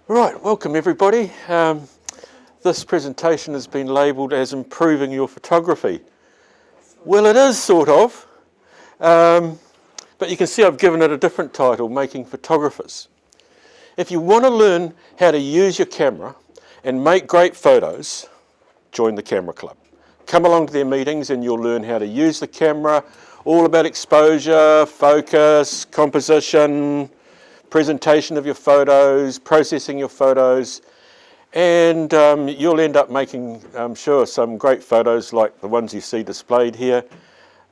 Right, welcome everybody. This presentation has been labelled as improving your photography. Well, it is sort of, but you can see I've given it a different title, Making Photographers. If you want to learn how to use your camera and make great photos, join the Camera Club. Come along to their meetings and you'll learn how to use the camera, all about exposure, focus, composition, presentation of your photos, processing your photos, and you'll end up making, I'm sure, some great photos like the ones you see displayed here.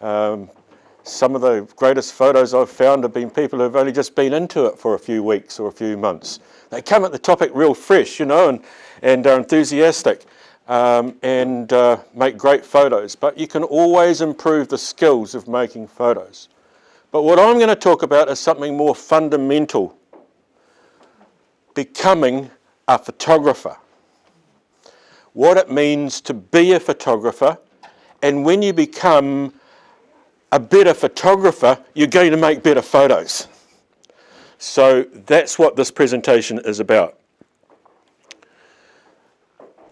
Some of the greatest photos I've found have been people who've only just been into it for a few weeks or a few months. They come at the topic real fresh, you know, and are enthusiastic and make great photos. But you can always improve the skills of making photos. But what I'm going to talk about is something more fundamental, becoming a photographer. What it means to be a photographer, and when you become a better photographer, you're going to make better photos. So that's what this presentation is about.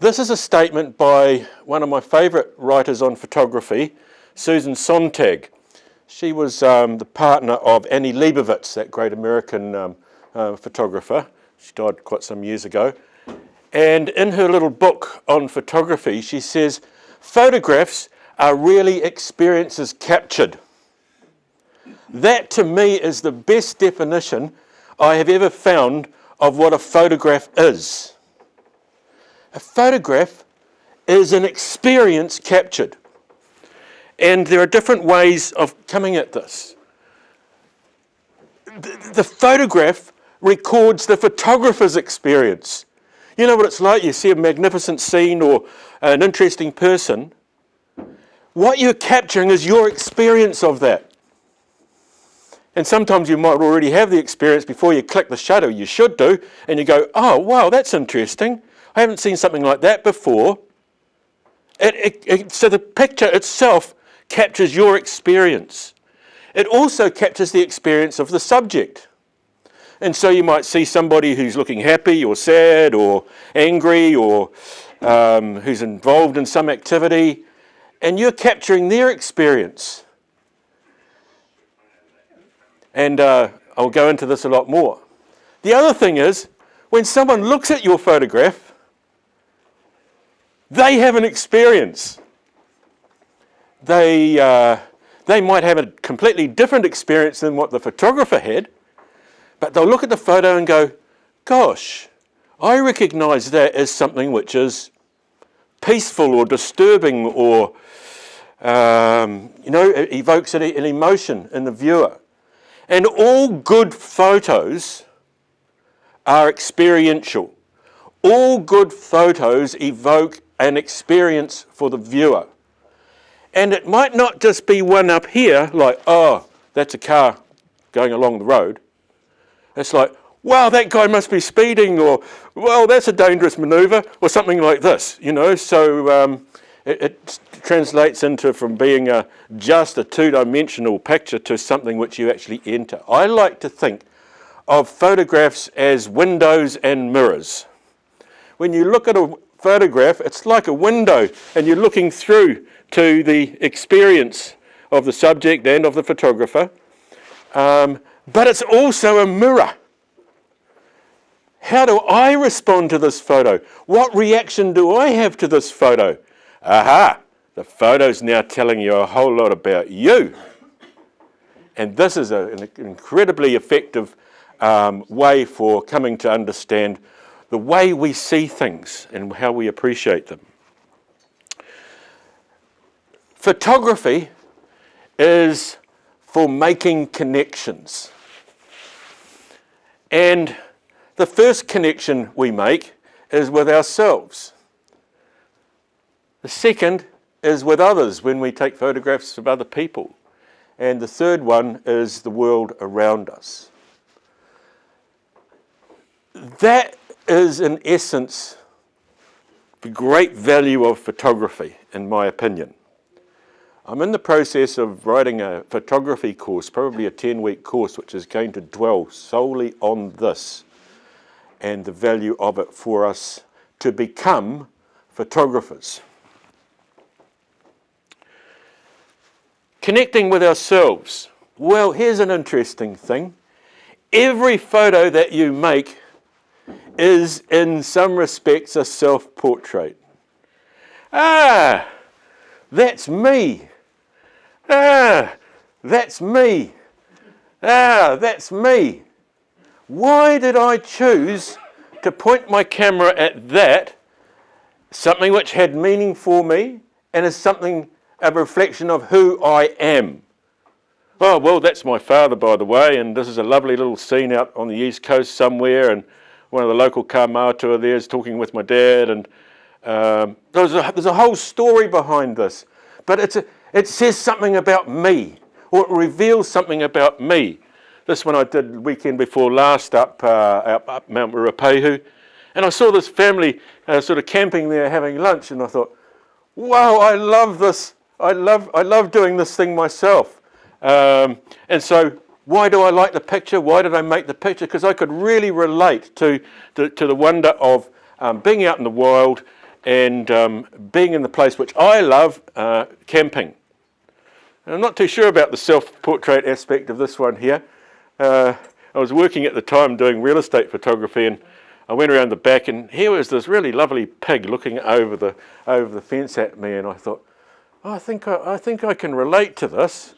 This is a statement by one of my favourite writers on photography, Susan Sontag. She was the partner of Annie Leibovitz, that great American photographer. She died quite some years ago. And in her little book on photography, she says, photographs are really experiences captured. That to me is the best definition I have ever found of what a photograph is. A photograph is an experience captured. And there are different ways of coming at this. The photograph records the photographer's experience. You know what it's like? You see a magnificent scene or an interesting person. What you're capturing is your experience of that. And sometimes you might already have the experience before you click the shutter. You should do. And you go, oh, wow, that's interesting. I haven't seen something like that before. So the picture itself captures your experience. It also captures the experience of the subject. And so you might see somebody who's looking happy or sad or angry or who's involved in some activity, and you're capturing their experience. And I'll go into this a lot more. The other thing is, when someone looks at your photograph, they have an experience. They might have a completely different experience than what the photographer had, but they'll look at the photo and go, gosh, I recognise that as something which is peaceful or disturbing or, it evokes an emotion in the viewer. And all good photos are experiential. All good photos evoke an experience for the viewer. And it might not just be one up here, like, oh, that's a car going along the road. It's like, wow, that guy must be speeding, or, well, that's a dangerous manoeuvre, or something like this, you know. So it translates into from being just a two-dimensional picture to something which you actually enter. I like to think of photographs as windows and mirrors. When you look at a photograph, it's like a window, and you're looking through to the experience of the subject and of the photographer. But it's also a mirror. How do I respond to this photo? What reaction do I have to this photo? Aha! The photo's now telling you a whole lot about you. And this is an incredibly effective way for coming to understand the way we see things and how we appreciate them. Photography is for making connections. And the first connection we make is with ourselves. The second is with others when we take photographs of other people. And the third one is the world around us. That is, in essence, the great value of photography, in my opinion. I'm in the process of writing a photography course, probably a 10-week course, which is going to dwell solely on this. and the value of it for us to become photographers. Connecting with ourselves. Well, here's an interesting thing. Every photo that you make is in some respects a self-portrait. Ah, that's me. Ah, that's me. Ah, that's me. Why did I choose to point my camera at that, something which had meaning for me and is something, a reflection of who I am? Oh, well, that's my father, by the way, and this is a lovely little scene out on the east coast somewhere, and one of the local Kaumātua there is talking with my dad, and there's a whole story behind this, but it says something about me, or it reveals something about me. This one I did the weekend before last up Mount Ruapehu, and I saw this family sort of camping there having lunch, and I thought, wow, I love this. I love doing this thing myself. And so why do I like the picture? Why did I make the picture? Because I could really relate to the wonder of being out in the wild and being in the place which I love, camping. And I'm not too sure about the self-portrait aspect of this one here. I was working at the time doing real estate photography, and I went around the back, and here was this really lovely pig looking over the fence at me, and I thought, oh, I think I can relate to this.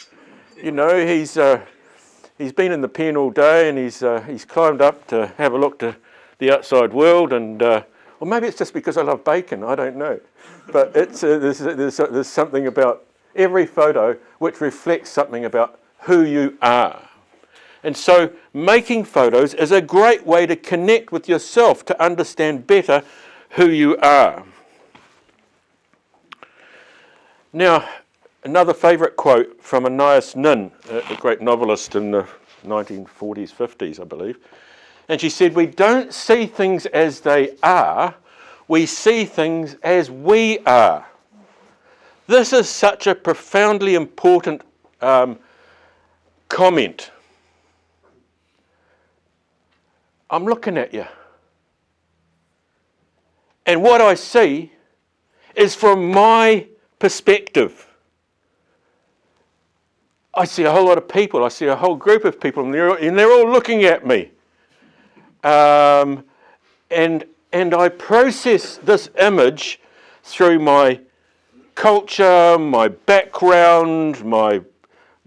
You know, he's been in the pen all day, and he's climbed up to have a look to the outside world, and or maybe it's just because I love bacon. I don't know, but it's there's something about every photo which reflects something about who you are. And so making photos is a great way to connect with yourself, to understand better who you are. Now, another favourite quote from Anais Nin, a great novelist in the 1940s, 50s, I believe. And she said, we don't see things as they are, we see things as we are. This is such a profoundly important comment. I'm looking at you. And what I see is from my perspective. I see a whole lot of people. I see a whole group of people, and they're all looking at me. And I process this image through my culture, my background, my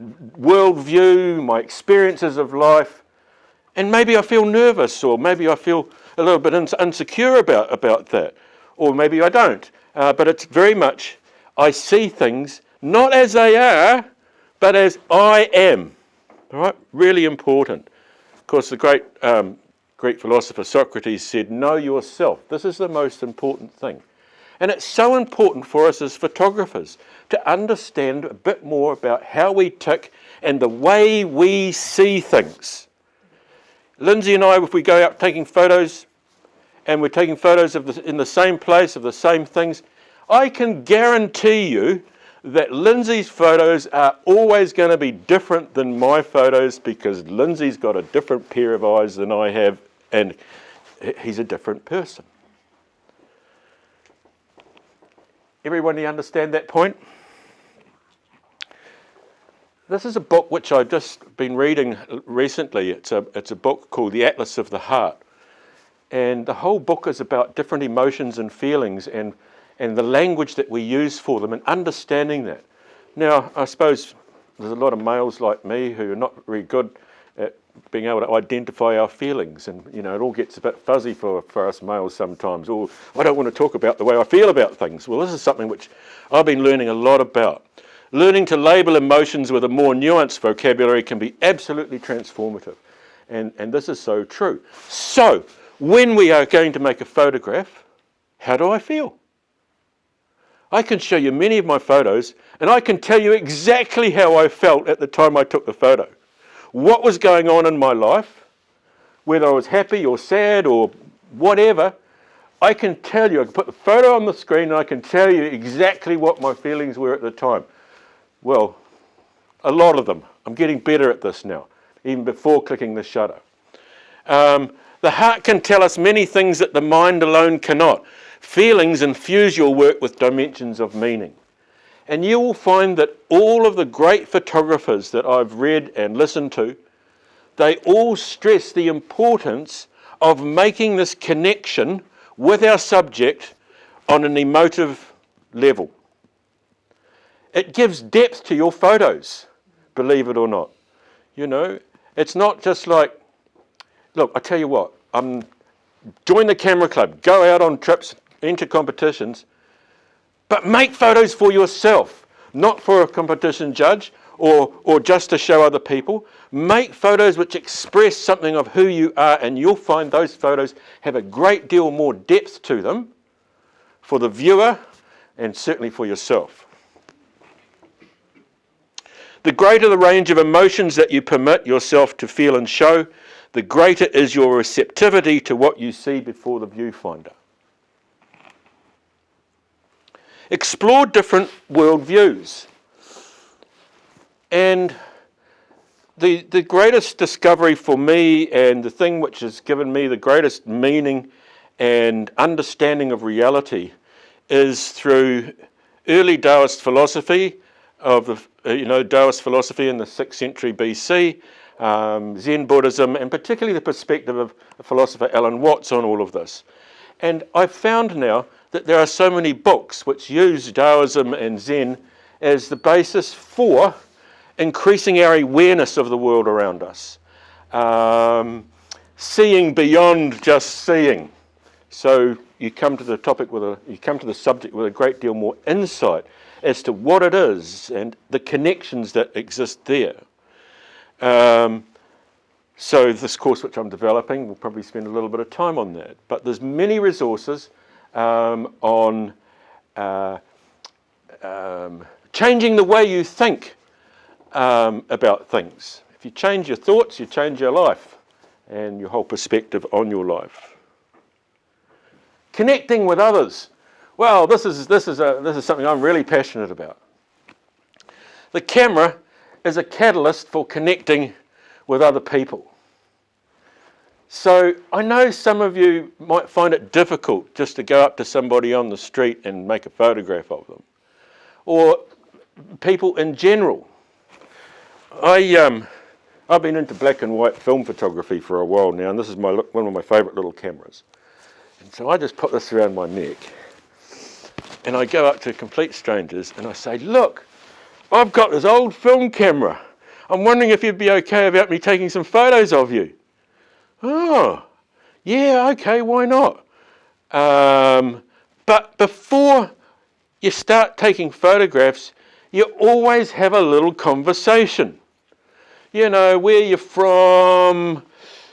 worldview, my experiences of life. And maybe I feel nervous, or maybe I feel a little bit insecure about that, or maybe I don't. But it's very much, I see things not as they are, but as I am. All right, really important. Of course, the great Greek philosopher Socrates said, know yourself. This is the most important thing. And it's so important for us as photographers to understand a bit more about how we tick and the way we see things. Lindsay and I, if we go out taking photos, and we're taking photos in the same place of the same things, I can guarantee you that Lindsay's photos are always going to be different than my photos, because Lindsay's got a different pair of eyes than I have, and he's a different person. Everybody understand that point? This is a book which I've just been reading recently. It's a book called The Atlas of the Heart. And the whole book is about different emotions and feelings and the language that we use for them and understanding that. Now, I suppose there's a lot of males like me who are not very good at being able to identify our feelings. And, you know, it all gets a bit fuzzy for us males sometimes. Or, I don't want to talk about the way I feel about things. Well, this is something which I've been learning a lot about. Learning to label emotions with a more nuanced vocabulary can be absolutely transformative. And this is so true. So, when we are going to make a photograph, how do I feel? I can show you many of my photos, and I can tell you exactly how I felt at the time I took the photo. What was going on in my life, whether I was happy or sad or whatever, I can tell you. I can put the photo on the screen and I can tell you exactly what my feelings were at the time. Well, a lot of them. I'm getting better at this now, even before clicking the shutter. The heart can tell us many things that the mind alone cannot. Feelings infuse your work with dimensions of meaning. And you will find that all of the great photographers that I've read and listened to, they all stress the importance of making this connection with our subject on an emotive level. It gives depth to your photos, believe it or not. You know, it's not just like, look, I tell you what, join the camera club, go out on trips, enter competitions, but make photos for yourself, not for a competition judge or just to show other people. Make photos which express something of who you are, and you'll find those photos have a great deal more depth to them for the viewer and certainly for yourself. The greater the range of emotions that you permit yourself to feel and show, the greater is your receptivity to what you see before the viewfinder. Explore different worldviews. And the greatest discovery for me, and the thing which has given me the greatest meaning and understanding of reality, is through early Taoist philosophy Taoist philosophy in the 6th century BC, Zen Buddhism, and particularly the perspective of the philosopher Alan Watts on all of this. And I've found now that there are so many books which use Taoism and Zen as the basis for increasing our awareness of the world around us. Seeing beyond just seeing. So you come to the subject with a great deal more insight as to what it is and the connections that exist there. So this course which I'm developing, we'll probably spend a little bit of time on that. But there's many resources on changing the way you think about things. If you change your thoughts, you change your life and your whole perspective on your life. Connecting with others. Well, this is something I'm really passionate about. The camera is a catalyst for connecting with other people. So I know some of you might find it difficult just to go up to somebody on the street and make a photograph of them, or people in general. I've been into black and white film photography for a while now, and this is one of my favourite little cameras. And so I just put this around my neck, and I go up to complete strangers and I say, look, I've got this old film camera. I'm wondering if you'd be okay about me taking some photos of you. Oh, yeah, okay, why not? But before you start taking photographs, you always have a little conversation. You know, where you're from,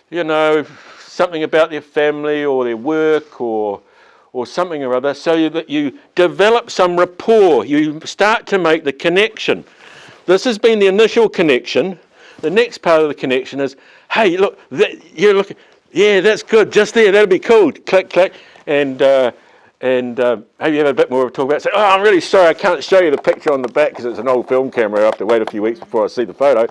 you know, something about their family or their work or something or other, so that you develop some rapport. You start to make the connection. This has been the initial connection. The next part of the connection is, hey, look, you're looking, yeah, that's good, just there, that'll be cool. Click, click, and have you have a bit more of a talk about it. Say, oh, I'm really sorry, I can't show you the picture on the back because it's an old film camera. I have to wait a few weeks before I see the photo.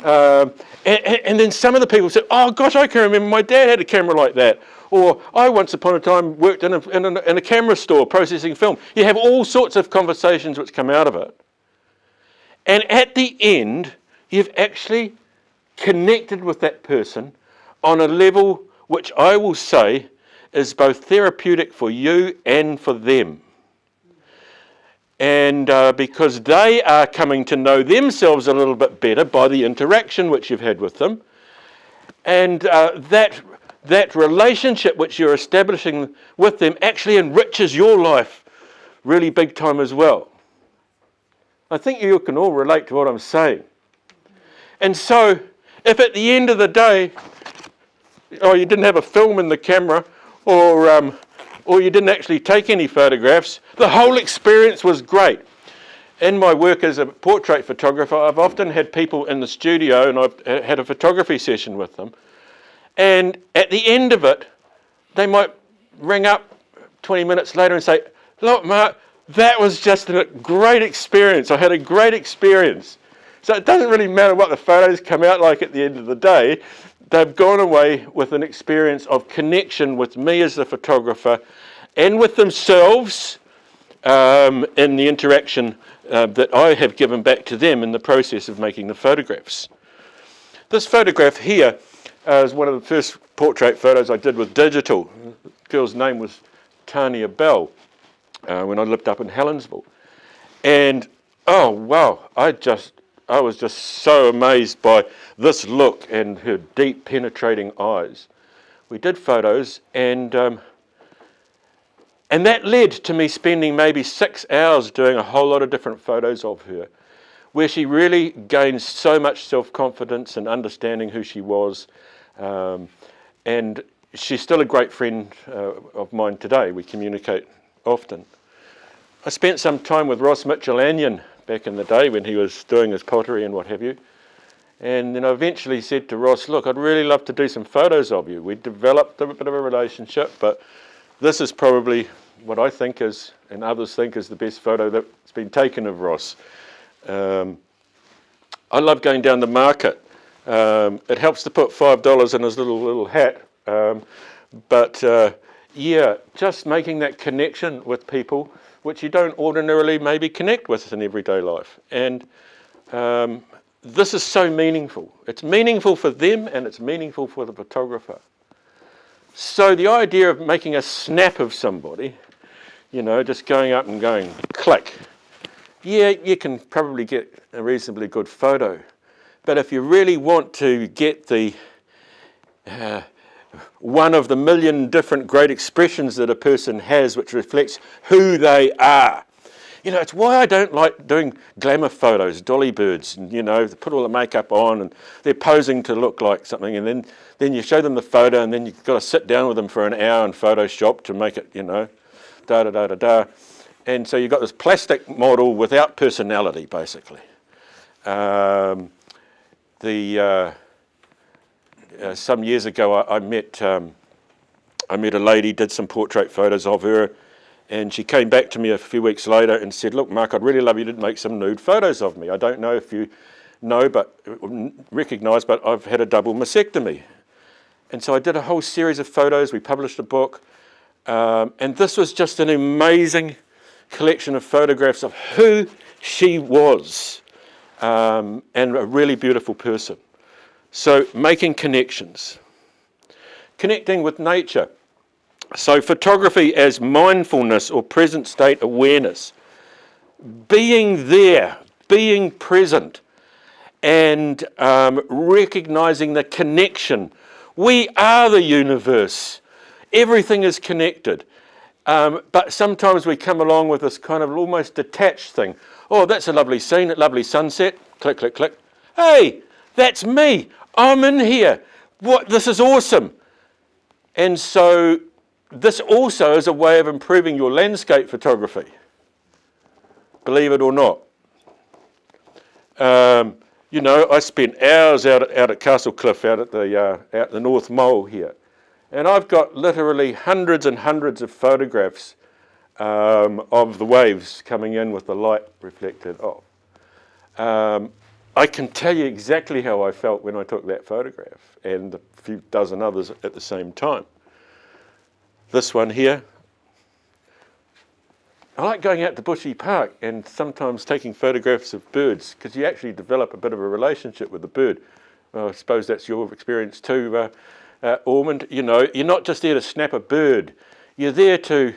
And then some of the people say, oh gosh, I can remember my dad had a camera like that. Or I once upon a time worked in a camera store processing film. You have all sorts of conversations which come out of it. And at the end, you've actually connected with that person on a level which I will say is both therapeutic for you and for them. And because they are coming to know themselves a little bit better by the interaction which you've had with them. And that relationship which you're establishing with them actually enriches your life really big time as well. I think you can all relate to what I'm saying. And so, if at the end of the day, you didn't have a film in the camera, or you didn't actually take any photographs, the whole experience was great. In my work as a portrait photographer, I've often had people in the studio and I've had a photography session with them. And at the end of it, they might ring up 20 minutes later and say, look, Mark, that was just a great experience. I had a great experience. So it doesn't really matter what the photos come out like at the end of the day. They've gone away with an experience of connection with me as the photographer and with themselves in the interaction that I have given back to them in the process of making the photographs. This photograph here is one of the first portrait photos I did with digital. The girl's name was Tania Bell when I lived up in Helensville. And oh wow, I was just so amazed by this look and her deep penetrating eyes. We did photos and that led to me spending maybe 6 hours doing a whole lot of different photos of her, where she really gained so much self-confidence and understanding who she was. And she's still a great friend of mine today. We communicate often. I spent some time with Ross Mitchell-Anyon back in the day when he was doing his pottery and what have you. And then I eventually said to Ross, look, I'd really love to do some photos of you. We developed a bit of a relationship, but this is probably what I think is, and others think is the best photo that's been taken of Ross. I love going down the market. It helps to put $5 in his little hat. Yeah, just making that connection with people which you don't ordinarily maybe connect with in everyday life. And this is so meaningful. It's meaningful for them and it's meaningful for the photographer. So the idea of making a snap of somebody, you know, just going up and going click, yeah, you can probably get a reasonably good photo. But if you really want to get the one of the million different great expressions that a person has which reflects who they are. You know, it's why I don't like doing glamour photos, dolly birds, and, you know, they put all the makeup on and they're posing to look like something, and then you show them the photo and then you've got to sit down with them for an hour in Photoshop to make it, you know, da-da-da-da-da. And so you've got this plastic model without personality, basically. Some years ago, I met a lady, did some portrait photos of her, and she came back to me a few weeks later and said, look, Mark, I'd really love you to make some nude photos of me. I don't know if you know, but recognise, but I've had a double mastectomy. And so I did a whole series of photos. We published a book, and this was just an amazing collection of photographs of who she was, and a really beautiful person. So making connections, connecting with nature. So photography as mindfulness or present state awareness, being there, being present, and recognizing the connection. We are the universe. Everything is connected. But sometimes we come along with this kind of almost detached thing. Oh, that's a lovely scene, a lovely sunset. Click, click, click. Hey, that's me. I'm in here. What? This is awesome. And so this also is a way of improving your landscape photography, believe it or not. You know, I spent hours out at Castle Cliff, out at the North Mole here, and I've got literally hundreds and hundreds of photographs of the waves coming in with the light reflected off. I can tell you exactly how I felt when I took that photograph, and a few dozen others at the same time. This one here, I like going out to Bushy Park and sometimes taking photographs of birds, because you actually develop a bit of a relationship with the bird. Well, I suppose that's your experience too, Ormond. You know, you're not just there to snap a bird. You're there to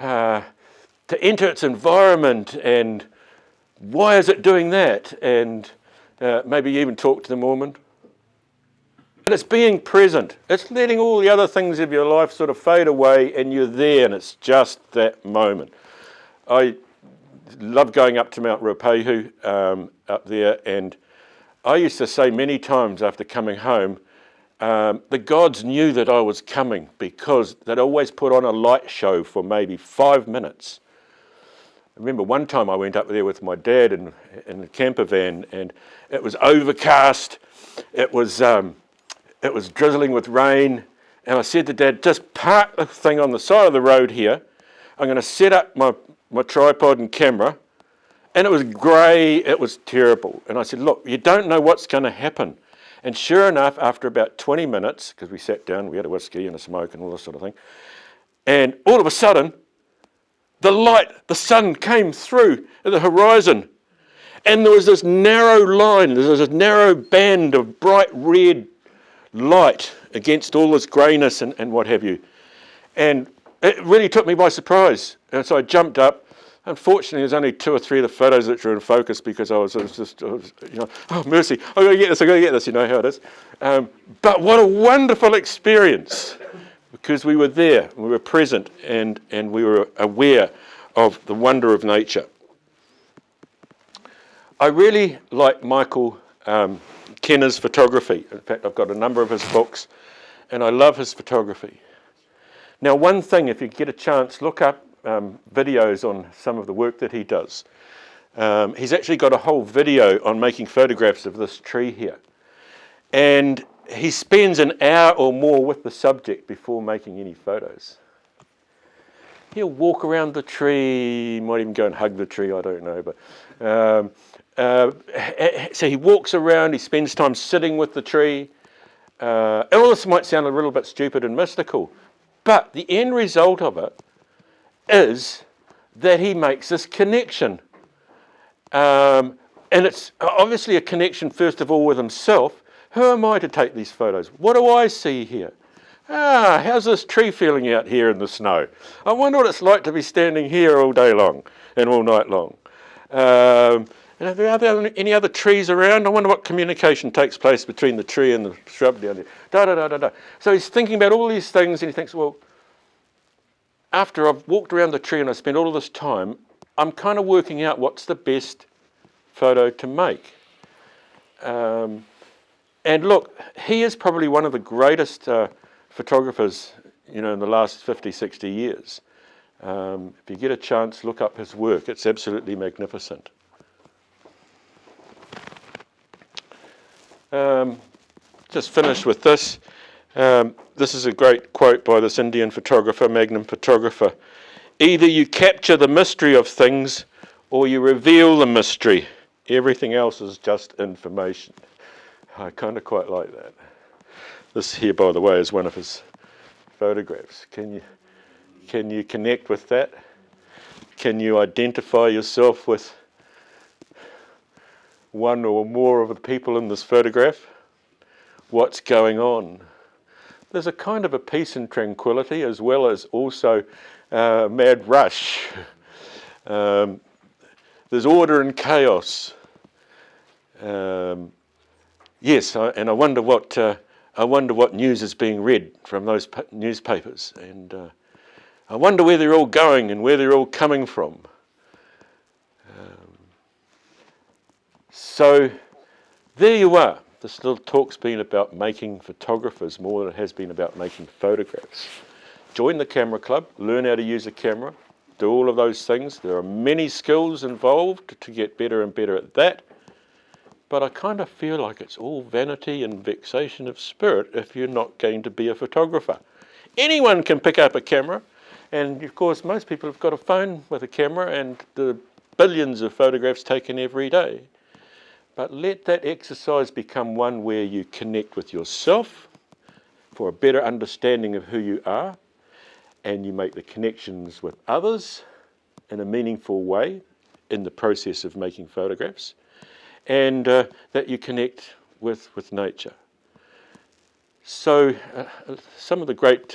enter its environment, and why is it doing that? And maybe even talk to them, Ormond. But it's being present. It's letting all the other things of your life sort of fade away, and you're there, and it's just that moment. I love going up to Mount Ruapehu up there, and I used to say many times after coming home, the gods knew that I was coming because they'd always put on a light show for maybe 5 minutes. I remember one time I went up there with my dad in a camper van, and it was overcast. It was drizzling with rain, and I said to Dad, just park the thing on the side of the road here. I'm going to set up my tripod and camera, And it was grey, it was terrible. And I said, look, you don't know what's going to happen. And sure enough, after about 20 minutes, because we sat down, we had a whiskey and a smoke and all this sort of thing, and all of a sudden, the sun came through at the horizon, and there was this narrow line, there was this narrow band of bright red light against all this greyness and what have you. And it really took me by surprise. And so I jumped up. Unfortunately, there's only 2 or 3 of the photos that were in focus because I was oh mercy, I've got to get this, you know how it is. But what a wonderful experience, because we were there, we were present, and we were aware of the wonder of nature. I really like Michael Kenner's photography. In fact, I've got a number of his books, and I love his photography. Now, one thing, if you get a chance, look up videos on some of the work that he does. He's actually got a whole video on making photographs of this tree here. And he spends an hour or more with the subject before making any photos. He'll walk around the tree, might even go and hug the tree, I don't know. But so he walks around, he spends time sitting with the tree. And all this might sound a little bit stupid and mystical, but the end result of it is that he makes this connection. And it's obviously a connection, first of all, with himself. Who am I to take these photos? What do I see here? How's this tree feeling out here in the snow? I wonder what it's like to be standing here all day long and all night long. And are there any other trees around? I wonder what communication takes place between the tree and the shrub down there. So he's thinking about all these things, and he thinks, well, after I've walked around the tree and I spent all of this time, I'm kind of working out what's the best photo to make. And look, he is probably one of the greatest photographers, in the last 50, 60 years. If you get a chance, look up his work. It's absolutely magnificent. Just finish with this. This is a great quote by this Indian photographer, magnum photographer. Either you capture the mystery of things or you reveal the mystery. Everything else is just information. I kind of quite like that. This here, by the way, is one of his photographs. Can you connect with that? Can you identify yourself with one or more of the people in this photograph? What's going on? There's a kind of a peace and tranquility, as well as also mad rush. There's order and chaos. Yes, and I wonder what news is being read from those newspapers, and I wonder where they're all going and where they're all coming from. So there you are. This little talk's been about making photographers more than it has been about making photographs. Join the camera club, learn how to use a camera, do all of those things. There are many skills involved to get better and better at that. But I kind of feel like it's all vanity and vexation of spirit if you're not going to be a photographer. Anyone can pick up a camera, and of course most people have got a phone with a camera, and the billions of photographs taken every day. But let that exercise become one where you connect with yourself for a better understanding of who you are, and you make the connections with others in a meaningful way in the process of making photographs, and that you connect with nature. So some of the great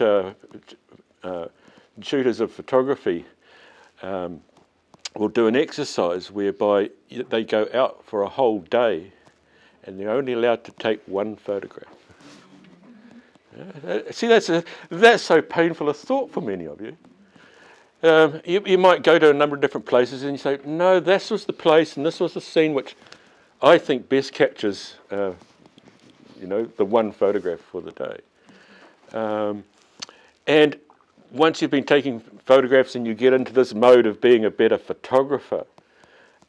shooters of photography will do an exercise whereby they go out for a whole day and they're only allowed to take one photograph. See, that's so painful a thought for many of you. You might go to a number of different places and you say, no, this was the place and this was the scene which I think best captures the one photograph for the day. And once you've been taking photographs and you get into this mode of being a better photographer,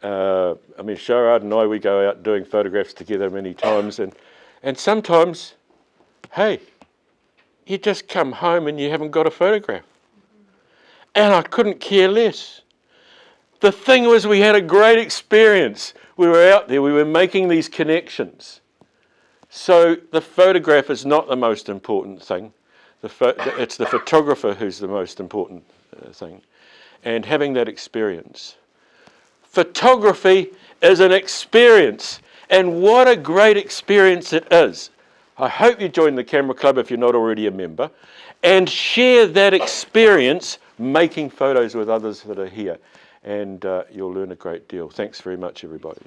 Sharad and I, we go out doing photographs together many times, and sometimes, hey, you just come home and you haven't got a photograph. And I couldn't care less. The thing was, we had a great experience. We were out there, we were making these connections. So the photograph is not the most important thing. It's the photographer who's the most important thing. And having that experience. Photography is an experience. And what a great experience it is. I hope you join the Camera Club if you're not already a member. And share that experience making photos with others that are here. And you'll learn a great deal. Thanks very much, everybody.